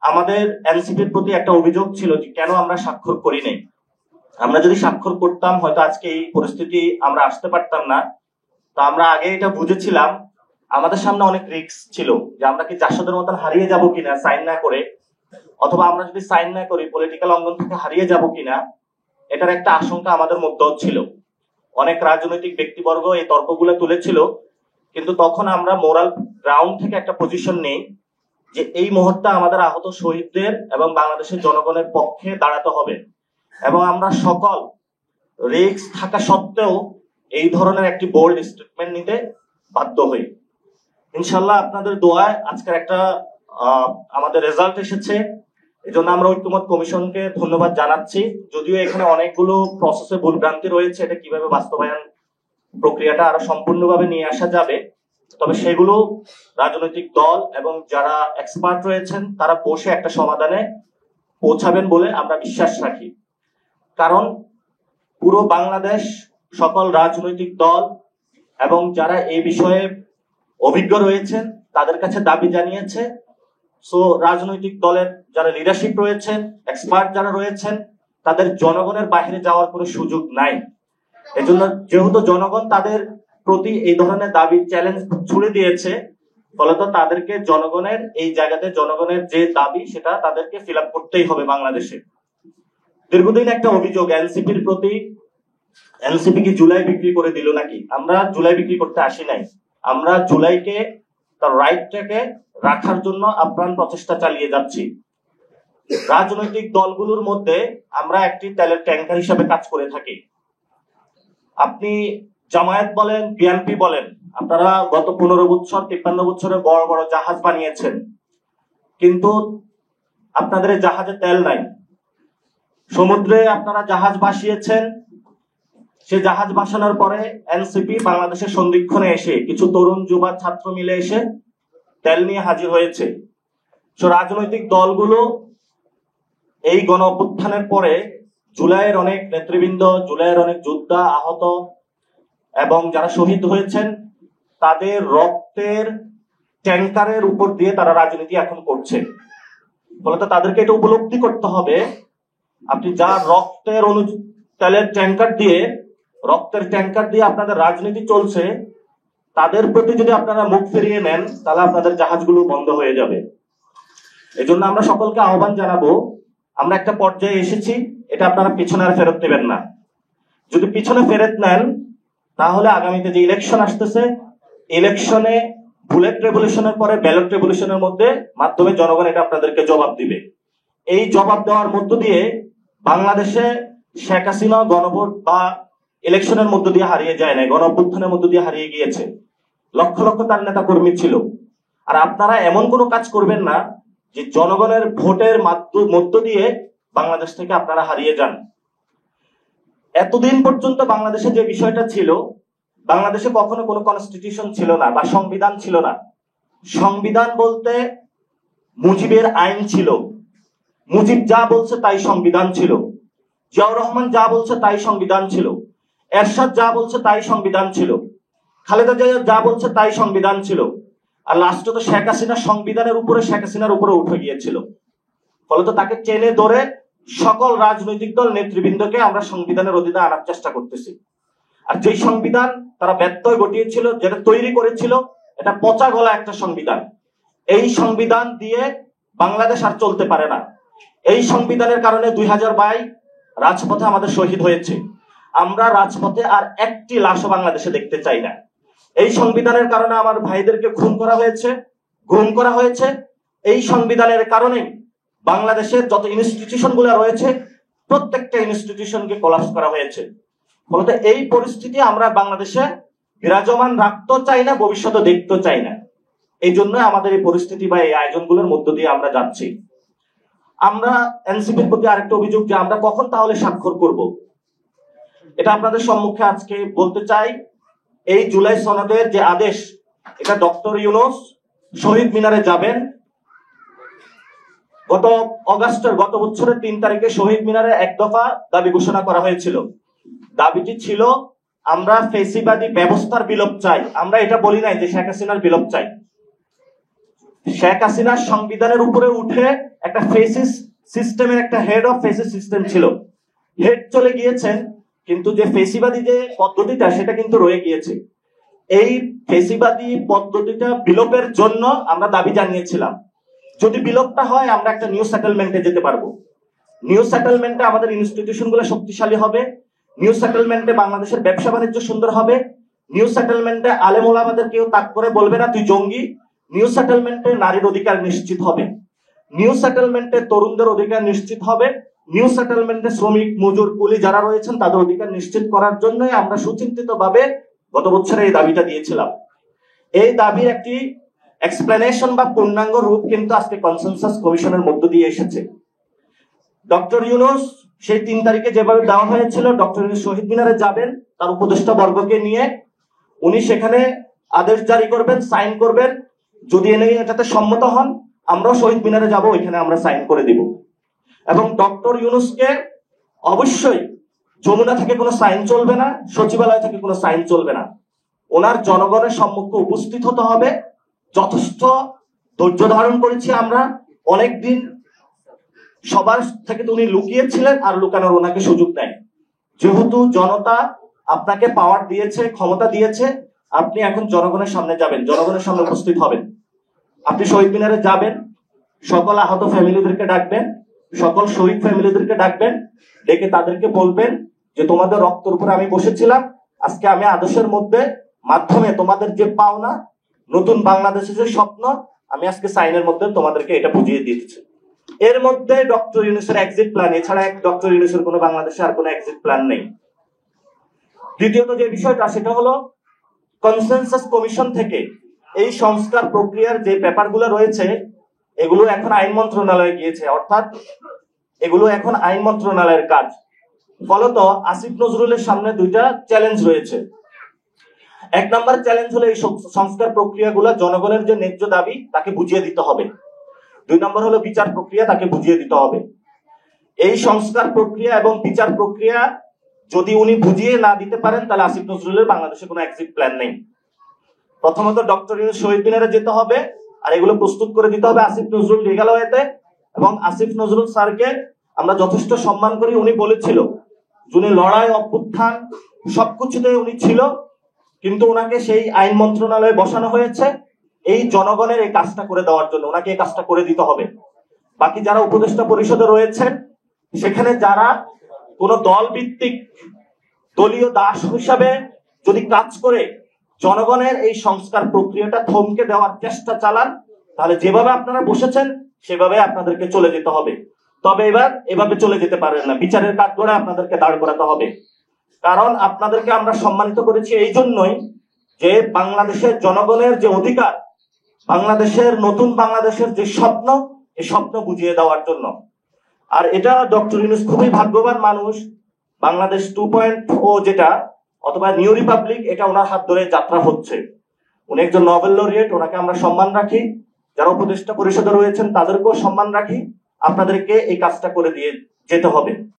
আমাদের এনসিপির প্রতি একটা অভিযোগ ছিল যে কেন আমরা স্বাক্ষর করি নাই। আমরা যদি স্বাক্ষর করতাম হয়তো আজকে এই পরিস্থিতি আমরা আসতে পারতাম না। তো আমরা আগে এটা বুঝেছিলাম আমাদের সামনে অনেক রিস্ক ছিল যে আমরা কি জাসদের মতন হারিয়ে যাব কিনা সাইন না করে, অথবা আমরা যদি সাইন না করি পলিটিক্যাল অঙ্গন থেকে হারিয়ে যাব কিনা, এটার একটা আশঙ্কা আমাদের মধ্যেও ছিল। অনেক রাজনৈতিক ব্যক্তিবর্গ এই তর্কগুলো তুলেছিল, কিন্তু তখন আমরা মোরাল গ্রাউন্ড থেকে একটা পজিশন নেই যে এই মুহূর্তে আমাদের আহত শহীদদের এবং বাংলাদেশের জনগণের পক্ষে দাঁড়াতে হবে, এবং আমরা সকল রিস্ক থাকা সত্ত্বেও এই ধরনের একটি বোল্ড স্টেটমেন্ট নিতে বাধ্য হই। ইনশাল্লাহ আপনাদের দোয়ায় আজকের একটা আমাদের রেজাল্ট এসেছে, এই জন্য আমরা ঐক্যমত কমিশনকে ধন্যবাদ জানাচ্ছি। যদিও এখানে অনেকগুলো প্রসেসে ভুলভ্রান্তি রয়েছে, এটা কিভাবে বাস্তবায়ন প্রক্রিয়াটা আরো সম্পূর্ণভাবে নিয়ে আসা যাবে, তবে সেগুলো রাজনৈতিক দল এবং যারা এক্সপার্ট রয়েছেন তারা বসে একটা সমাধানে পৌঁছাবেন বলে আমরা বিশ্বাস রাখি। কারণ পুরো বাংলাদেশ সকল রাজনৈতিক দল এবং যারা এই বিষয়ে অভিজ্ঞ রয়েছেন তাদের কাছে দাবি জানিয়েছে। সো রাজনৈতিক দলের যারা লিডারশিপ রয়েছেন, এক্সপার্ট যারা রয়েছেন, তাদের জনগণের বাইরে যাওয়ার কোনো সুযোগ নাই। এজন্য যেহেতু জনগণ তাদের প্রতি এই ধরনের দাবি চ্যালেঞ্জ ছুড়ে দিয়েছে, ফলত তাদেরকে জনগণের এই জায়গাতে জনগণের যে দাবি সেটা তাদেরকে ফিল আপ করতেই হবে। বাংলাদেশে দীর্ঘদিন একটা অভিযোগ এনসিপির প্রতি, এনসিপি কি জুলাই বিক্রি করে দিল নাকি? আমরা জুলাই বিক্রি করতে আসি নাই, আমরা জুলাইকে তার রাইটটাকে রাখার জন্য আপ্রাণ প্রচেষ্টা চালিয়ে যাচ্ছি। রাজনৈতিক দলগুলোর মধ্যে আমরা একটি তেলের ট্যাঙ্কার হিসাবে কাজ করে থাকি। আপনি জামায়াত বলেন, বিএনপি বলেন, আপনারা গত 15 বছর 53 বছরে বড় বড় জাহাজ বানিয়েছেন, কিন্তু আপনাদের জাহাজে তেল নাই। সমুদ্রে আপনারা জাহাজ ভাসিয়েছেন, সে জাহাজ ভাসানোর পরে এনসিপি বাংলাদেশের সন্ধিক্ষণে এসে কিছু তরুণ যুবা ছাত্র মিলে এসে তেল নিয়ে হাজির হয়েছে। রাজনৈতিক দলগুলো এই গণ অভ্যুত্থানের পরে জুলাইয়ের অনেক নেতৃবৃন্দ, জুলাইয়ের অনেক যোদ্ধা আহত এবং যারা শহীদ হয়েছেন তাদের রক্তের ট্যাঙ্কারের উপর দিয়ে তারা রাজনীতি এখন করছে। ফলে তাদেরকে এটা উপলব্ধি করতে হবে, আপনি যা রক্তের তেলের ট্যাঙ্কার দিয়ে, রক্তের ট্যাঙ্কার দিয়ে আপনাদের রাজনীতি চলছে, তাদের প্রতি যদি আপনারা মুখ ফিরিয়ে নেন তাহলে আপনাদের জাহাজগুলো বন্ধ হয়ে যাবে। এজন্য আমরা সকলকে আহ্বান জানাবো, আমরা একটা পর্যায়ে এসেছি, এটা আপনারা পিছনে আর ফেরত নেবেন না। যদি পিছনে ফেরত নেন তাহলে আগামীতে যে ইলেকশন আসতেছে, ইলেকশনে বুলেট রেভলিউশনের পরে ব্যালট রেভলিউশনের মাধ্যমে জনগণ এটা আপনাদেরকে জবাব দিবে। এই জবাব দেওয়ার মধ্য দিয়ে বাংলাদেশে শেখ হাসিনা গণভোট বা ইলেকশনের মধ্য দিয়ে হারিয়ে যায় নাই, গণ অভ্যুত্থানের মধ্য দিয়ে হারিয়ে গিয়েছে। লক্ষ লক্ষ তার নেতা কর্মী ছিল। আর আপনারা এমন কোনো কাজ করবেন না যে জনগণের ভোটের মধ্য দিয়ে বাংলাদেশ থেকে আপনারা হারিয়ে যান। এতদিন পর্যন্ত বাংলাদেশে যে বিষয়টা ছিল, বাংলাদেশে কখনো কোনো কনস্টিটিউশন ছিল না বা সংবিধান ছিল না। সংবিধান বলতে মুজিবের আইন ছিল, মুজিব যা বলছে তাই সংবিধান ছিল, জিয়াউর রহমান যা বলছে তাই সংবিধান ছিল, এরশাদ যা বলছে তাই সংবিধান ছিল, খালেদা জিয়া যা বলছে তাই সংবিধান ছিল। আর লাস্টে তো শেখ হাসিনা সংবিধানের উপরে, শেখ হাসিনার উপরে উঠে গিয়েছিল। ফলত তাকে টেনে ধরে সকল রাজনৈতিক দল নেতৃবৃন্দকে আমরা সংবিধানের অধীনে আনার চেষ্টা করতেছি। আর যে সংবিধান তারা ব্যত্যয় ঘটিয়েছিল, যেটা তৈরি করেছিল, এটা পচা গলা একটা সংবিধান। এই সংবিধান দিয়ে বাংলাদেশ আর চলতে পারে না। এই সংবিধানের কারণে 2022 রাজপথে আমাদের শহীদ হয়েছে। আমরা রাজপথে আর একটি লাশও বাংলাদেশে দেখতে চাই না। এই সংবিধানের কারণে আমার ভাইদেরকে খুন করা হয়েছে, গুম করা হয়েছে। এই সংবিধানের কারণে বাংলাদেশের যত ইনস্টিটিউশন গুলো রয়েছে প্রত্যেকটা ইনস্টিটিউশনকে কোলাপস করা হয়েছে। ফলত এই পরিস্থিতি আমরা বাংলাদেশে বিরাজমান রাখতেও চাই না, ভবিষ্যতে দেখতেও চাই না। এই জন্য আমাদের এই পরিস্থিতি বা এই আয়োজনগুলোর মধ্য দিয়ে আমরা যাচ্ছি। আমরা এনসিপির প্রতি আরেকটা অভিযোগ যে আমরা কখন তাহলে স্বাক্ষর করব, এটা আপনাদের সম্মুখে আজকে বলতে চাই। এই জুলাই সনদের যে আদেশ, এটা ডক্টর ইউনূস শহীদ মিনারে যাবেন। গত বছরের 3 তারিখে শহীদ মিনারে এক দফা দাবি ঘোষণা করা হয়েছিল। দাবিটি ছিল আমরা ফেসিবাদী ব্যবস্থার বিলোপ চাই। আমরা এটা বলি নাই যে শেখ হাসিনার বিলোপ চাই। শেখ হাসিনার সংবিধানের উপরে উঠে একটা একটা ফেসিস সিস্টেমের একটা হেড অফ ফেসিস সিস্টেম ছিল। হেড চলে গিয়েছেন, কিন্তু যে ফেসিবাদী যে পদ্ধতিটা সেটা কিন্তু রয়ে গিয়েছে। এই ফেসিবাদী পদ্ধতিটা বিলোপের জন্য আমরা দাবি জানিয়েছিলাম। যদি বিলোপটা হয় আমরা একটা নিউ সেটেলমেন্টে যেতে পারবো। নিউ সেটেলমেন্টে আমাদের ইনস্টিটিউশন গুলো শক্তিশালী হবে। নিউ সেটেলমেন্টে বাংলাদেশের ব্যবসা বাণিজ্য সুন্দর হবে। নিউ সেটেলমেন্টে আলেম ওলামাদের কেউ তাক করে বলবে না তুই জঙ্গি। নিউ সেটেলমেন্টে নারীর অধিকার নিশ্চিত হবে। নিউ সেটেলমেন্টে তরুণদের অধিকার নিশ্চিত হবে। নিউ সেটেলমেন্টে শ্রমিক, মজুর, কুলি যারা রয়েছেন তাদের অধিকার নিশ্চিত করার জন্যই আমরা সুচিন্তিত ভাবে গত বছরে এই দাবিটা দিয়েছিলাম। এই দাবির একটি এক্সপ্লেনেশন বা পূর্ণাঙ্গ রূপ কিন্তু আজকে কনসেনসাস কমিশনের মধ্য দিয়ে এসেছে। ডক্টর ইউনূস সেই 3 তারিখে যেভাবে দেওয়া হয়েছিল, ডক্টর ইউনূস শহীদ মিনারে যাবেন তার উপদেষ্টা বর্গকে নিয়ে। উনি সেখানে আদেশ জারি করবেন, সাইন করবেন। যদি এটাতে সম্মত হন আমরাও শহীদ মিনারে যাব, ওইখানে আমরা সাইন করে দিব। এবং ডক্টর ইউনূসকে অবশ্যই যমুনা থেকে কোনো সাইন চলবে না, সচিবালয় থেকে কোনো সাইন চলবে না। ওনার জনগণের সম্মুখে উপস্থিত হতে হবে। যথেষ্ট ধৈর্য ধারণ করেছি আমরা অনেকদিন, সবার থেকে তো উনি লুকিয়েছিলেন, আর লুকানোর ওনাকে সুযোগ দেয়। যেহেতু জনতা আপনাকে পাওয়ার দিয়েছে, ক্ষমতা দিয়েছে, আপনি এখন জনগণের সামনে যাবেন, জনগণের সামনে উপস্থিত হবেন। আপনি শহীদ মিনারে যাবেন, সকল আহত ফ্যামিলিদেরকে ডাকবেন, সকল শহীদ ফ্যামিলিদেরকে ডাকবেন, ডেকে তাদেরকে বলবেন যে তোমাদের রক্তের উপরে আমি বসেছিলাম, আজকে আমি আদর্শের মাধ্যমে তোমাদের যে পাওনা, নতুন বাংলাদেশের যে স্বপ্ন, আমি আজকে সাইনের মধ্যে তোমাদেরকে এটা বুঝিয়ে দিয়েছি। এর মধ্যে ডক্টর ইউনূসের এক্সিট প্ল্যান, এছাড়া ডক্টর ইউনূসের কোনো বাংলাদেশে আর কোনো এক্সিট প্ল্যান নেই। দ্বিতীয়ত যে বিষয়টা সেটা হলো কনসেনসাস কমিশন থেকে এই সংস্কার প্রক্রিয়ার যে পেপারগুলো রয়েছে এগুলো এখন আইন মন্ত্রণালয়ে গিয়েছে, অর্থাৎ এগুলো এখন আইন মন্ত্রণালয়ের কাজ। ফলত আসিফ নজরুলের সামনে 2টা চ্যালেঞ্জ রয়েছে। 1 নম্বর চ্যালেঞ্জ হলো এই সংস্কার প্রক্রিয়াগুলো জনগণের যে ন্যায্য দাবি তাকে বুঝিয়ে দিতে হবে। 2 নম্বর হলো বিচার প্রক্রিয়া, তাকে বুঝিয়ে দিতে হবে। এই সংস্কার প্রক্রিয়া এবং বিচার প্রক্রিয়া যদি উনি বুঝিয়ে না দিতে পারেন তাহলে আসিফ নজরুলের বাংলাদেশে কোনো এক্সিট প্ল্যান নেই। প্রথমত ডক্টর ইউনূস শহীদ মিনারে যেতে হবে, আর এগুলো প্রস্তুত করে দিতে হবে আসিফ নজরুল লিগ্যাল ওয়েতে। এবং আসিফ নজরুল স্যারকে আমরা যথেষ্ট সম্মান করি। উনি বলেছিল যিনি লড়াই, অভ্যুত্থান সবকিছুতে উনি ছিল, কিন্তু ওনাকে সেই আইন মন্ত্রণালয়ে বসানো হয়েছে এই জনগণের এই কাজটা করে দেওয়ার জন্য। ওনাকে এই কাজটা করে দিতে হবে। বাকি যারা উপদেষ্টা পরিষদে রয়েছেন সেখানে যারা কোন দল ভিত্তিক দলীয় দাস হিসাবে যদি কাজ করে জনগণের এই সংস্কার প্রক্রিয়াটা থমকে দেওয়ার চেষ্টা চালান, তাহলে যেভাবে আপনারা বসেছেন সেভাবে আপনাদেরকে চলে যেতে হবে। তবে এবার এভাবে চলে যেতে পারেন না, বিচারের কাজ করে আপনাদেরকে দাঁড় করাতে হবে। কারণ আপনাদেরকে আমরা সম্মানিত করেছি এই জন্যই যে বাংলাদেশের জনগণের যে অধিকার, বাংলাদেশের নতুন বাংলাদেশের যে স্বপ্ন, এই স্বপ্ন বুঝিয়ে দেওয়ার জন্য। আর এটা ডক্টর ইউনূস খুবই ভাগ্যবান মানুষ। বাংলাদেশ 2.0 যেটা, অথবা নিউ রিপাবলিক, এটা ওনার হাত ধরে যাত্রা হচ্ছে। উনি একজন নোবেল লরিয়েট, ওনাকে আমরা সম্মান রাখি। যারা উপদেষ্টা পরিষদে রয়েছেন তাদেরকেও সম্মান রাখি। আপনাদেরকে এই কাজটা করে দিয়ে যেতে হবে।